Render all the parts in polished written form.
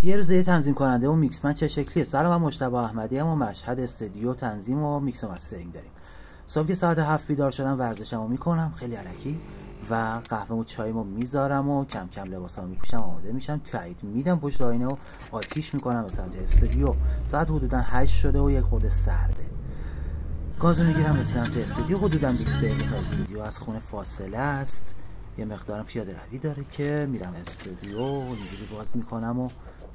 یه روز یه تنظیم کننده و میکسمن چه شکلیه؟ سلام، من مجتبی احمدی ام و مشهد استودیو تنظیم و میکس و مسترینگ داریم. صبح که ساعت 7 بیدار شدم ورزشمو میکنم خیلی الکی و قهوه‌مو چایمو میذارم و کم کم لباسامو میپوشم، آماده میشم، تایید میدم پشت آینه و آتیش میکنم به سمت استودیو. ساعت حدودا 8 شده و یک خورده سرده. گازو میگیرم به سمت استودیو. حدودا 20 دقیقه تا استودیو از خونه فاصله است. یه مقدارم پیاده روی داره که میرم استودیو، اینجوری باز میکنم و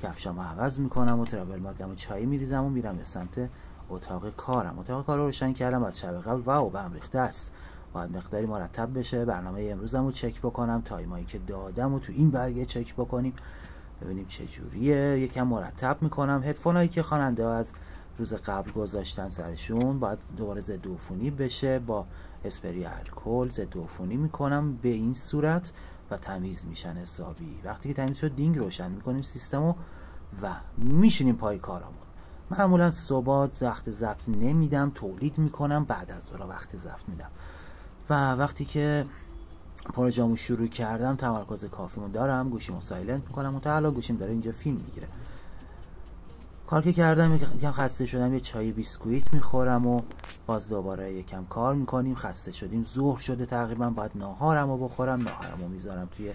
کفشامو عوض میکنم و تراول ماگمو چای میریزم و میرم به سمت اتاق کارم. اتاق کار رو روشن کردم از شب قبل. واو، بهم ریخته است. باید مقداری مرتب بشه. برنامه امروزمو چک بکنم، تایمایی که دادم و تو این برگه چک بکنیم ببینیم چه جوریه. یکم مرتب میکنم. هدفونایی که خواننده ها از روز قبل گذاشتن سرشون باید دوباره ضد عفونی بشه، با اسپری الکل ضد عفونی میکنم به این صورت و تمیز میشن حسابی. وقتی که تمیز شد دینگ روشن میکنیم سیستمو و میشینیم پای کارمون. معمولا صبح وقت ضبط نمیدم، تولید میکنم، بعد از ظهر وقت ضبط میدم و وقتی که پروژه‌مو شروع کردم تمرکز کافیمو دارم، گوشیمو سایلنت میکنم و تا الان گوشیم داره اینجا فیلم میگیره. کار که کردم یکم خسته شدم، یه چای بیسکویت میخورم و باز دوباره یکم کار میکنیم. خسته شدیم، ظهر شده تقریبا، باید ناهارمو بخورم. ناهارمو میذارم توی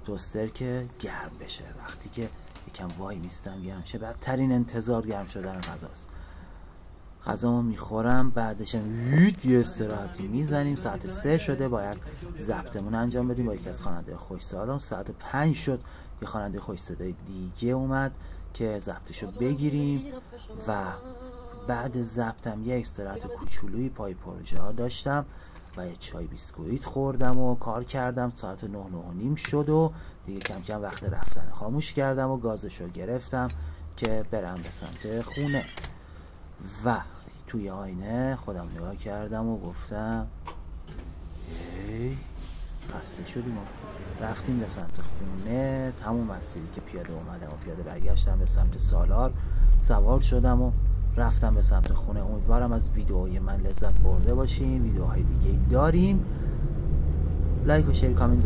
توستر که گرم بشه. وقتی که یکم وای میستم گرم شه، بدترین انتظار گرم شدن غذاست. غذامو میخورم، بعدش یه استراحتی میزنیم. ساعت 3 شده، باید ضبطمون انجام بدیم با یکی از خواننده خوش صدا. ساعت 5 شد، یه خواننده خوش صدای دیگه اومد که ضبطشو بگیریم و بعد ضبطم یه استراحت کوچولویی پای پروژه ها داشتم و یه چای بیسکویت خوردم و کار کردم. ساعت 9:09 شد و دیگه کم کم وقت رفتن. خاموش کردم و گازشو گرفتم که برم به سمت خونه و توی آینه خودم نگاه کردم و گفتم هی خسته شدیم و رفتیم به سمت خونه. همون مسیری که پیاده اومدم و پیاده برگشتم به سمت سالار، سوار شدم و رفتم به سمت خونه. امیدوارم از ویدیوهای من لذت برده باشین. ویدیوهای دیگه داریم. لایک و شیر کامنت